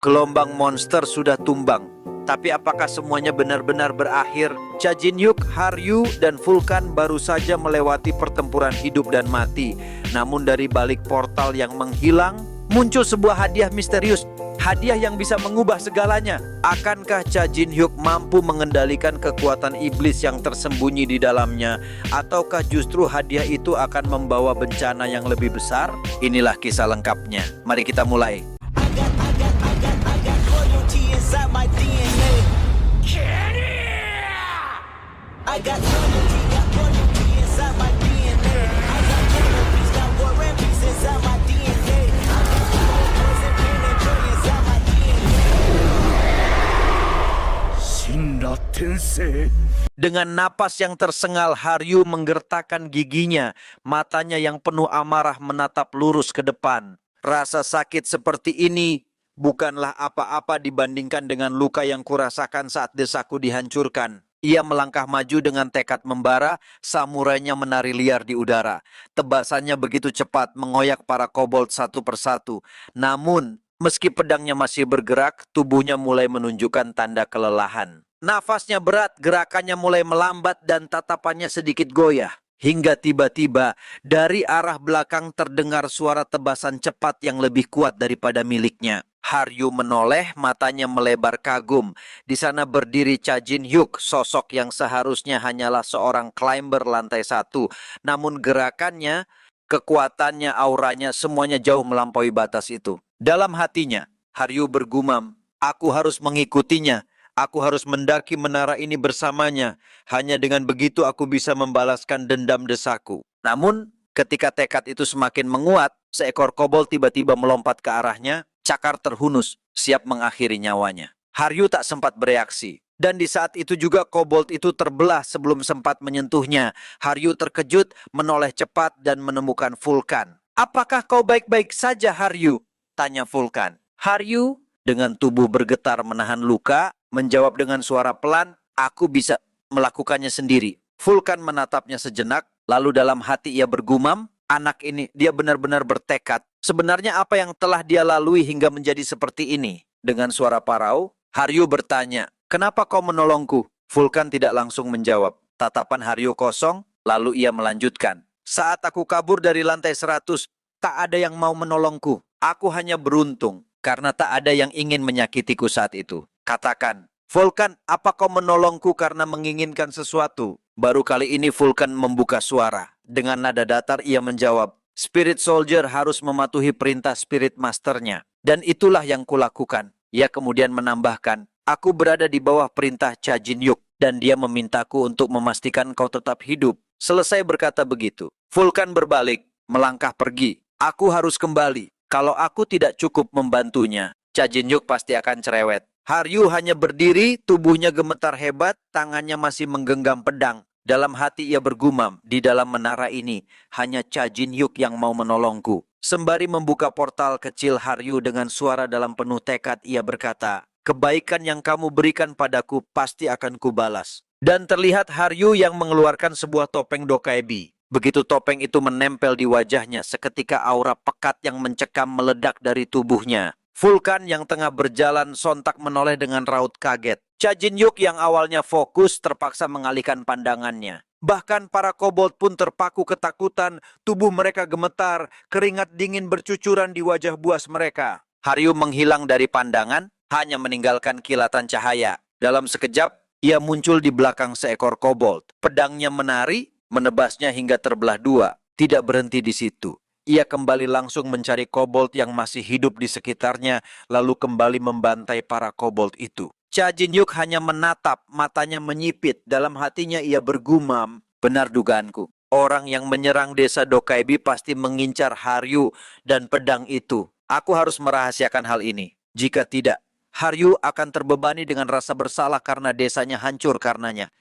Gelombang monster sudah tumbang. Tapi apakah semuanya benar-benar berakhir? Cha Jin-hyuk, Haryu, dan Vulkan baru saja melewati pertempuran hidup dan mati. Namun dari balik portal yang menghilang, muncul sebuah hadiah misterius. Hadiah yang bisa mengubah segalanya. Akankah Cha Jin-hyuk mampu mengendalikan kekuatan iblis yang tersembunyi di dalamnya? Ataukah justru hadiah itu akan membawa bencana yang lebih besar? Inilah kisah lengkapnya. Mari kita mulai. My DNA. I got loyalty inside my DNA. I got cannabis, got war and peace inside my DNA. I got poison, pain, and joy inside my DNA. Shinra Tensei. Dengan napas yang tersengal, Haryu menggertakkan giginya. Matanya yang penuh amarah menatap lurus ke depan. Rasa sakit seperti ini bukanlah apa-apa dibandingkan dengan luka yang kurasakan saat desaku dihancurkan. Ia melangkah maju dengan tekad membara, samurainya menari liar di udara. Tebasannya begitu cepat mengoyak para kobold satu persatu. Namun, meski pedangnya masih bergerak, tubuhnya mulai menunjukkan tanda kelelahan. Nafasnya berat, gerakannya mulai melambat dan tatapannya sedikit goyah. Hingga tiba-tiba dari arah belakang terdengar suara tebasan cepat yang lebih kuat daripada miliknya. Haryu menoleh, matanya melebar kagum. Di sana berdiri Cha Jin-hyuk, sosok yang seharusnya hanyalah seorang climber lantai 1. Namun gerakannya, kekuatannya, auranya, semuanya jauh melampaui batas itu. Dalam hatinya, Haryu bergumam, "Aku harus mengikutinya. Aku harus mendaki menara ini bersamanya. Hanya dengan begitu aku bisa membalaskan dendam desaku." Namun, ketika tekad itu semakin menguat, seekor kobold tiba-tiba melompat ke arahnya. Cakar terhunus, siap mengakhiri nyawanya. Haryu tak sempat bereaksi. Dan di saat itu juga kobold itu terbelah sebelum sempat menyentuhnya. Haryu terkejut, menoleh cepat dan menemukan Vulkan. "Apakah kau baik-baik saja, Haryu?" tanya Vulkan. Haryu dengan tubuh bergetar menahan luka, menjawab dengan suara pelan, "Aku bisa melakukannya sendiri." Vulkan menatapnya sejenak, lalu dalam hati ia bergumam, anak ini, dia benar-benar bertekad. Sebenarnya apa yang telah dia lalui hingga menjadi seperti ini? Dengan suara parau, Haryu bertanya, "Kenapa kau menolongku?" Vulkan tidak langsung menjawab. Tatapan Haryu kosong, lalu ia melanjutkan, "Saat aku kabur dari lantai 100, tak ada yang mau menolongku. Aku hanya beruntung, karena tak ada yang ingin menyakitiku saat itu. Katakan, Vulkan, apa kau menolongku karena menginginkan sesuatu?" Baru kali ini Vulkan membuka suara. Dengan nada datar ia menjawab, "Spirit Soldier harus mematuhi perintah Spirit Masternya. Dan itulah yang kulakukan." Ia kemudian menambahkan, "Aku berada di bawah perintah Cha Jin-hyuk, dan dia memintaku untuk memastikan kau tetap hidup." Selesai berkata begitu, Vulkan berbalik, melangkah pergi. "Aku harus kembali. Kalau aku tidak cukup membantunya, Cha Jin-hyuk pasti akan cerewet." Haryu hanya berdiri, tubuhnya gemetar hebat, tangannya masih menggenggam pedang. Dalam hati ia bergumam, di dalam menara ini, hanya Cha Jin-hyuk yang mau menolongku. Sembari membuka portal kecil Haryu dengan suara dalam penuh tekad, ia berkata, "Kebaikan yang kamu berikan padaku pasti akan kubalas." Dan terlihat Haryu yang mengeluarkan sebuah topeng Dokkaebi. Begitu topeng itu menempel di wajahnya, seketika aura pekat yang mencekam meledak dari tubuhnya. Vulkan yang tengah berjalan sontak menoleh dengan raut kaget. Cha Jin-hyuk yang awalnya fokus terpaksa mengalihkan pandangannya. Bahkan para kobold pun terpaku ketakutan, tubuh mereka gemetar, keringat dingin bercucuran di wajah buas mereka. Haryu menghilang dari pandangan, hanya meninggalkan kilatan cahaya. Dalam sekejap, ia muncul di belakang seekor kobold. Pedangnya menari, menebasnya hingga terbelah dua. Tidak berhenti di situ. Ia kembali langsung mencari kobold yang masih hidup di sekitarnya, lalu kembali membantai para kobold itu. Cha Jin-hyuk hanya menatap, matanya menyipit. Dalam hatinya ia bergumam, "Benar dugaanku. Orang yang menyerang desa Dokkaebi pasti mengincar Haryu dan pedang itu. Aku harus merahasiakan hal ini. Jika tidak, Haryu akan terbebani dengan rasa bersalah karena desanya hancur karenanya."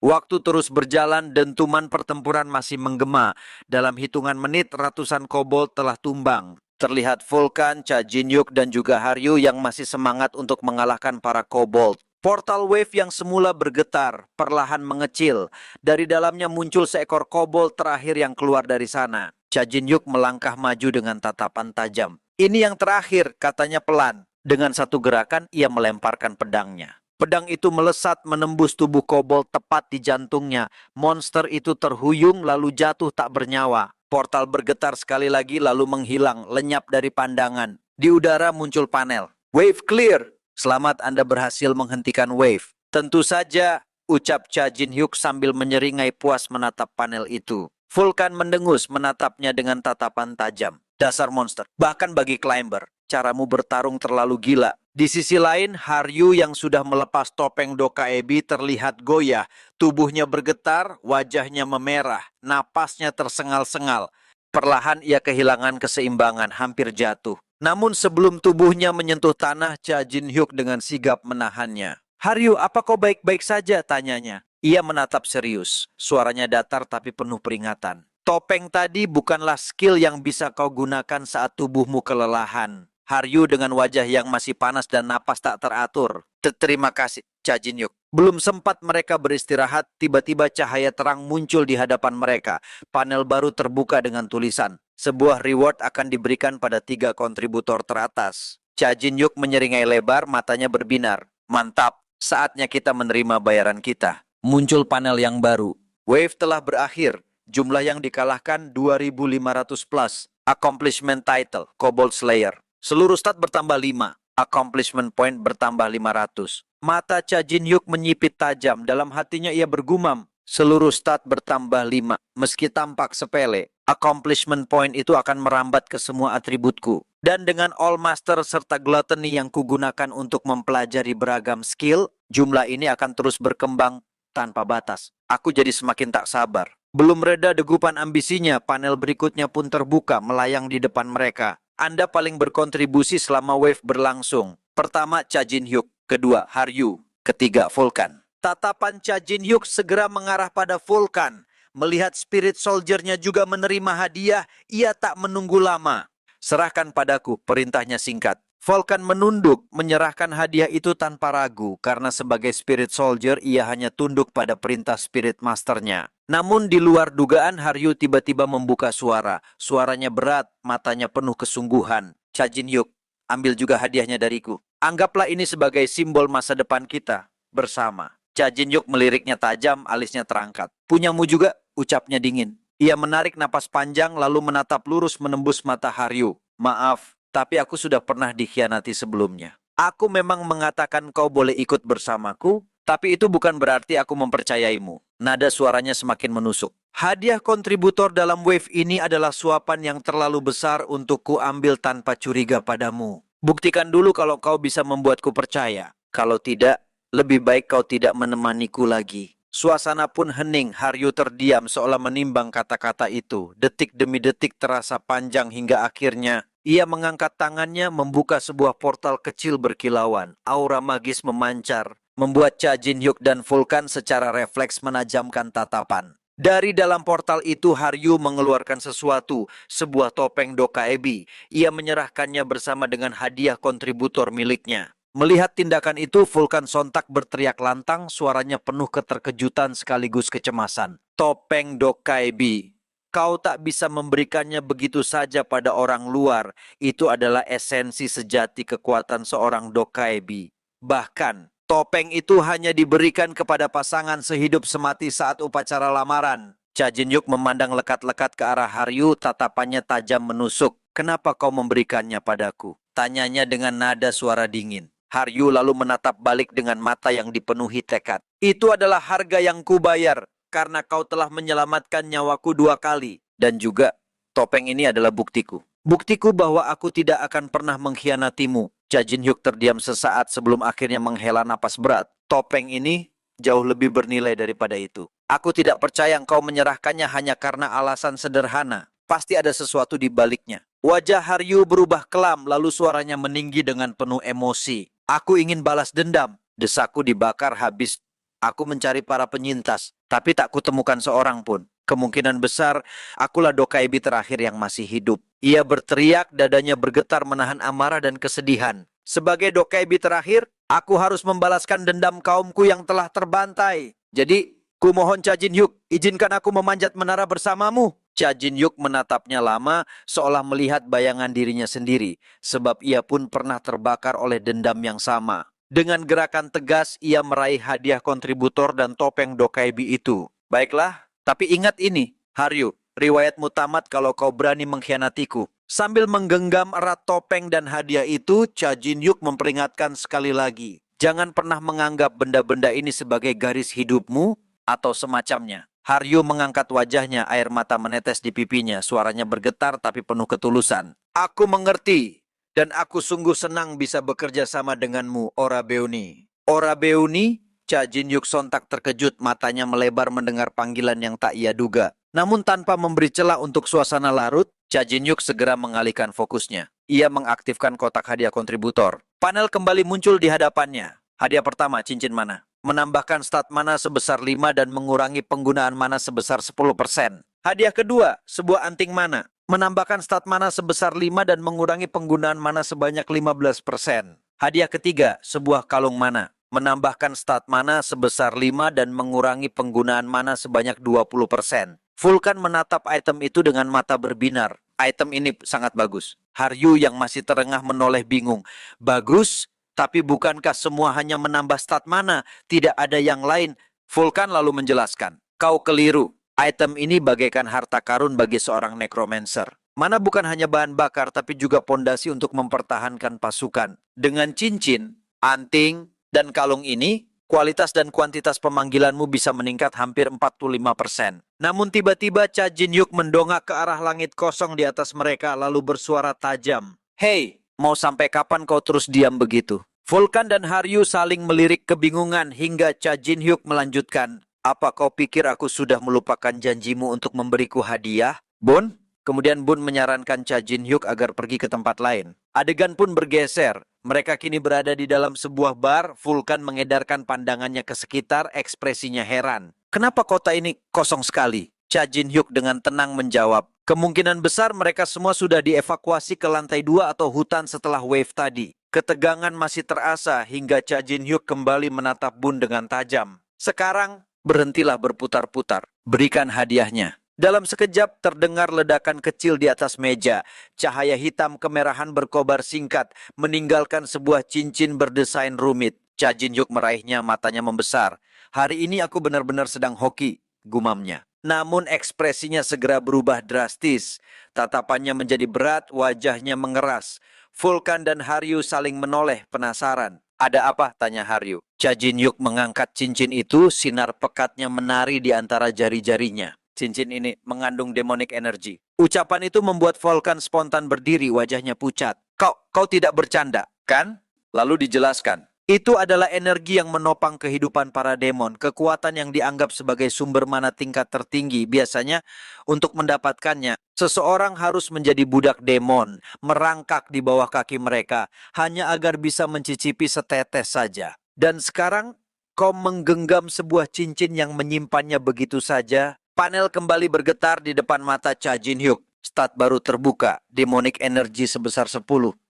Waktu terus berjalan, dentuman pertempuran masih menggema. Dalam hitungan menit, ratusan kobold telah tumbang. Terlihat Vulkan, Cha Jin-hyuk, dan juga Haryu yang masih semangat untuk mengalahkan para kobold. Portal wave yang semula bergetar, perlahan mengecil. Dari dalamnya muncul seekor kobold terakhir yang keluar dari sana. Cha Jin-hyuk melangkah maju dengan tatapan tajam. "Ini yang terakhir," katanya pelan. Dengan satu gerakan, ia melemparkan pedangnya. Pedang itu melesat menembus tubuh kobold tepat di jantungnya. Monster itu terhuyung lalu jatuh tak bernyawa. Portal bergetar sekali lagi lalu menghilang, lenyap dari pandangan. Di udara muncul panel. Wave clear. Selamat, Anda berhasil menghentikan wave. Tentu saja, ucap Cha Jin-hyuk sambil menyeringai puas menatap panel itu. Vulkan mendengus menatapnya dengan tatapan tajam. Dasar monster. Bahkan bagi climber, caramu bertarung terlalu gila. Di sisi lain, Haryu yang sudah melepas topeng Dokaebi terlihat goyah. Tubuhnya bergetar, wajahnya memerah, napasnya tersengal-sengal. Perlahan ia kehilangan keseimbangan, hampir jatuh. Namun sebelum tubuhnya menyentuh tanah, Cha Jin-hyuk dengan sigap menahannya. Haryu, apa kau baik-baik saja? Tanyanya. Ia menatap serius. Suaranya datar tapi penuh peringatan. Topeng tadi bukanlah skill yang bisa kau gunakan saat tubuhmu kelelahan. Haryu dengan wajah yang masih panas dan napas tak teratur. Terima kasih, Cha Jin-hyuk. Belum sempat mereka beristirahat, tiba-tiba cahaya terang muncul di hadapan mereka. Panel baru terbuka dengan tulisan. Sebuah reward akan diberikan pada 3 kontributor teratas. Cha Jin-hyuk menyeringai lebar, matanya berbinar. Mantap, saatnya kita menerima bayaran kita. Muncul panel yang baru. Wave telah berakhir. Jumlah yang dikalahkan 2.500 plus. Accomplishment title, Kobold Slayer. Seluruh stat bertambah 5. Accomplishment point bertambah 500. Mata Cha Jin-hyuk menyipit tajam. Dalam hatinya ia bergumam. Seluruh stat bertambah 5. Meski tampak sepele, accomplishment point itu akan merambat ke semua atributku. Dan dengan All Master serta Gluttony yang kugunakan untuk mempelajari beragam skill, jumlah ini akan terus berkembang tanpa batas. Aku jadi semakin tak sabar. Belum reda degupan ambisinya, panel berikutnya pun terbuka melayang di depan mereka. Anda paling berkontribusi selama wave berlangsung. Pertama, Cha Jin-hyuk. Kedua, Haryu. Ketiga, Vulkan. Tatapan Cha Jin-hyuk segera mengarah pada Vulkan. Melihat Spirit Soldier-nya juga menerima hadiah, ia tak menunggu lama. Serahkan padaku, perintahnya singkat. Vulkan menunduk, menyerahkan hadiah itu tanpa ragu. Karena sebagai Spirit Soldier, ia hanya tunduk pada perintah Spirit Master-nya. Namun di luar dugaan, Haryu tiba-tiba membuka suara. Suaranya berat, matanya penuh kesungguhan. Cha Jin-hyuk, ambil juga hadiahnya dariku. Anggaplah ini sebagai simbol masa depan kita bersama. Cha Jin-hyuk meliriknya tajam, alisnya terangkat. Punyamu juga, ucapnya dingin. Ia menarik napas panjang lalu menatap lurus menembus mata Haryu. Maaf, tapi aku sudah pernah dikhianati sebelumnya. Aku memang mengatakan kau boleh ikut bersamaku, tapi itu bukan berarti aku mempercayaimu. Nada suaranya semakin menusuk. Hadiah kontributor dalam wave ini adalah suapan yang terlalu besar untuk kuambil tanpa curiga padamu. Buktikan dulu kalau kau bisa membuatku percaya. Kalau tidak, lebih baik kau tidak menemaniku lagi. Suasana pun hening, Haryu terdiam seolah menimbang kata-kata itu. Detik demi detik terasa panjang hingga akhirnya ia mengangkat tangannya membuka sebuah portal kecil berkilauan. Aura magis memancar, membuat Cha Jin-hyuk dan Vulkan secara refleks menajamkan tatapan. Dari dalam portal itu Haryu mengeluarkan sesuatu, sebuah topeng Dokaebi. Ia menyerahkannya bersama dengan hadiah kontributor miliknya. Melihat tindakan itu, Vulkan sontak berteriak lantang, suaranya penuh keterkejutan sekaligus kecemasan. Topeng Dokaebi. Kau tak bisa memberikannya begitu saja pada orang luar. Itu adalah esensi sejati kekuatan seorang Dokaebi. Bahkan, topeng itu hanya diberikan kepada pasangan sehidup semati saat upacara lamaran. Cha Jin-hyuk memandang lekat-lekat ke arah Haryu, tatapannya tajam menusuk. Kenapa kau memberikannya padaku? Tanyanya dengan nada suara dingin. Haryu lalu menatap balik dengan mata yang dipenuhi tekad. Itu adalah harga yang kubayar, karena kau telah menyelamatkan nyawaku 2 kali. Dan juga, topeng ini adalah buktiku. Buktiku bahwa aku tidak akan pernah mengkhianatimu. Cha Jin-hyuk terdiam sesaat sebelum akhirnya menghela napas berat. Topeng ini jauh lebih bernilai daripada itu. Aku tidak percaya engkau menyerahkannya hanya karena alasan sederhana. Pasti ada sesuatu di baliknya. Wajah Haryu berubah kelam, lalu suaranya meninggi dengan penuh emosi. Aku ingin balas dendam. Desaku dibakar habis. Aku mencari para penyintas, tapi tak kutemukan seorang pun. Kemungkinan besar, akulah Dokaebi terakhir yang masih hidup. Ia berteriak, dadanya bergetar menahan amarah dan kesedihan. Sebagai Dokaebi terakhir, aku harus membalaskan dendam kaumku yang telah terbantai. Jadi, kumohon Cha Jin-hyuk, izinkan aku memanjat menara bersamamu. Cha Jin-hyuk menatapnya lama, seolah melihat bayangan dirinya sendiri, sebab ia pun pernah terbakar oleh dendam yang sama. Dengan gerakan tegas, ia meraih hadiah kontributor dan topeng Dokaibi itu. Baiklah, tapi ingat ini, Haryu, riwayatmu tamat kalau kau berani mengkhianatiku. Sambil menggenggam erat topeng dan hadiah itu, Cha Jin-hyuk memperingatkan sekali lagi. Jangan pernah menganggap benda-benda ini sebagai garis hidupmu atau semacamnya. Haryu mengangkat wajahnya, air mata menetes di pipinya, suaranya bergetar tapi penuh ketulusan. Aku mengerti, dan aku sungguh senang bisa bekerja sama denganmu, Ora Beuni. Ora Beuni? Cha Jin-hyuk sontak terkejut, matanya melebar mendengar panggilan yang tak ia duga. Namun tanpa memberi celah untuk suasana larut, Cha Jin-hyuk segera mengalihkan fokusnya. Ia mengaktifkan kotak hadiah kontributor. Panel kembali muncul di hadapannya. Hadiah pertama, cincin mana? Menambahkan stat mana sebesar 5 dan mengurangi penggunaan mana sebesar 10%. Hadiah kedua, sebuah anting mana. Menambahkan stat mana sebesar 5 dan mengurangi penggunaan mana sebanyak 15%. Hadiah ketiga, sebuah kalung mana. Menambahkan stat mana sebesar 5 dan mengurangi penggunaan mana sebanyak 20%. Vulkan menatap item itu dengan mata berbinar. Item ini sangat bagus. Haryu yang masih terengah menoleh bingung. Bagus? Tapi bukankah semua hanya menambah stat mana? Tidak ada yang lain. Vulkan lalu menjelaskan. Kau keliru. Item ini bagaikan harta karun bagi seorang necromancer. Mana bukan hanya bahan bakar, tapi juga pondasi untuk mempertahankan pasukan. Dengan cincin, anting, dan kalung ini, kualitas dan kuantitas pemanggilanmu bisa meningkat hampir 45%. Namun tiba-tiba Cha Jin-hyuk mendongak ke arah langit kosong di atas mereka, lalu bersuara tajam. Hei! Mau sampai kapan kau terus diam begitu? Vulkan dan Haryu saling melirik kebingungan hingga Cha Jin-hyuk melanjutkan. Apa kau pikir aku sudah melupakan janjimu untuk memberiku hadiah? Bun? Kemudian Bun menyarankan Cha Jin-hyuk agar pergi ke tempat lain. Adegan pun bergeser. Mereka kini berada di dalam sebuah bar. Vulkan mengedarkan pandangannya ke sekitar, ekspresinya heran. Kenapa kota ini kosong sekali? Cha Jin-hyuk dengan tenang menjawab. Kemungkinan besar mereka semua sudah dievakuasi ke lantai 2 atau hutan setelah wave tadi. Ketegangan masih terasa hingga Cha Jin-hyuk kembali menatap Bun dengan tajam. Sekarang, berhentilah berputar-putar. Berikan hadiahnya. Dalam sekejap terdengar ledakan kecil di atas meja. Cahaya hitam kemerahan berkobar singkat, meninggalkan sebuah cincin berdesain rumit. Cha Jin-hyuk meraihnya, matanya membesar. Hari ini aku benar-benar sedang hoki, gumamnya. Namun ekspresinya segera berubah drastis. Tatapannya menjadi berat, wajahnya mengeras. Vulkan dan Haryu saling menoleh penasaran. Ada apa? Tanya Haryu. Cha Jin-hyuk mengangkat cincin itu, sinar pekatnya menari di antara jari-jarinya. Cincin ini mengandung demonic energy. Ucapan itu membuat Vulkan spontan berdiri, wajahnya pucat. Kau tidak bercanda, kan? Lalu dijelaskan. Itu adalah energi yang menopang kehidupan para demon, kekuatan yang dianggap sebagai sumber mana tingkat tertinggi. Biasanya, untuk mendapatkannya, seseorang harus menjadi budak demon, merangkak di bawah kaki mereka, hanya agar bisa mencicipi setetes saja. Dan sekarang, kau menggenggam sebuah cincin yang menyimpannya begitu saja. Panel kembali bergetar di depan mata Cha Jin-hyuk. Stat baru terbuka, demonic energy sebesar 10.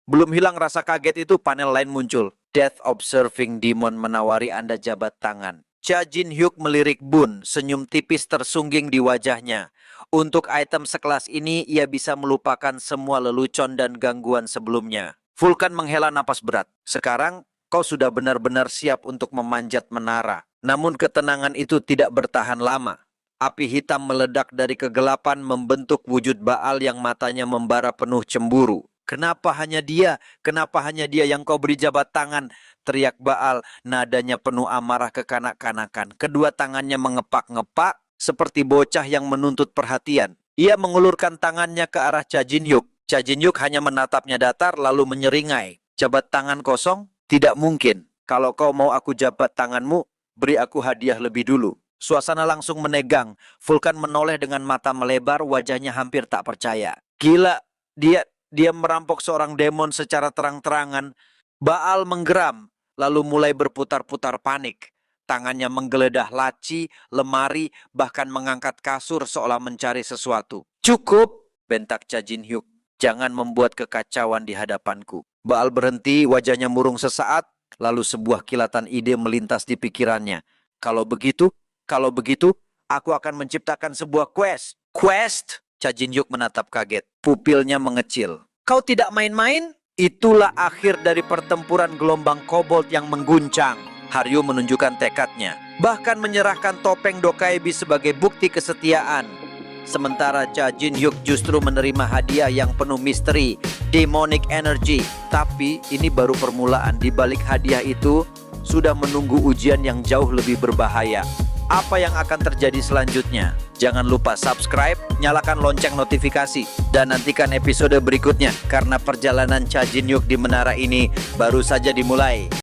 Belum hilang rasa kaget itu, panel lain muncul. Death Observing Demon menawari Anda jabat tangan. Cha Jin-hyuk melirik Bun, senyum tipis tersungging di wajahnya. Untuk item sekelas ini, ia bisa melupakan semua lelucon dan gangguan sebelumnya. Vulkan menghela napas berat. Sekarang, kau sudah benar-benar siap untuk memanjat menara. Namun ketenangan itu tidak bertahan lama. Api hitam meledak dari kegelapan membentuk wujud Baal yang matanya membara penuh cemburu. Kenapa hanya dia? Kenapa hanya dia yang kau beri jabat tangan? Teriak Baal, nadanya penuh amarah kekanak-kanakan. Kedua tangannya mengepak-ngepak seperti bocah yang menuntut perhatian. Ia mengulurkan tangannya ke arah Cha Jin-hyuk. Cha Jin-hyuk hanya menatapnya datar lalu menyeringai. Jabat tangan kosong? Tidak mungkin. Kalau kau mau aku jabat tanganmu, beri aku hadiah lebih dulu. Suasana langsung menegang. Vulkan menoleh dengan mata melebar, wajahnya hampir tak percaya. Gila, dia merampok seorang demon secara terang-terangan. Baal menggeram, lalu mulai berputar-putar panik. Tangannya menggeledah laci, lemari, bahkan mengangkat kasur seolah mencari sesuatu. Cukup, bentak Cha Jin-hyuk. Jangan membuat kekacauan di hadapanku. Baal berhenti, wajahnya murung sesaat, lalu sebuah kilatan ide melintas di pikirannya. Kalau begitu, aku akan menciptakan sebuah quest. Quest? Cha Jin-hyuk menatap kaget. Pupilnya mengecil. Kau tidak main-main? Itulah akhir dari pertempuran gelombang kobold yang mengguncang. Haryu menunjukkan tekadnya. Bahkan menyerahkan topeng Dokkaebi sebagai bukti kesetiaan. Sementara Cha Jin-hyuk justru menerima hadiah yang penuh misteri, demonic energy. Tapi ini baru permulaan. Di balik hadiah itu sudah menunggu ujian yang jauh lebih berbahaya. Apa yang akan terjadi selanjutnya? Jangan lupa subscribe, nyalakan lonceng notifikasi, dan nantikan episode berikutnya karena perjalanan Cha Jin-hyuk di menara ini baru saja dimulai.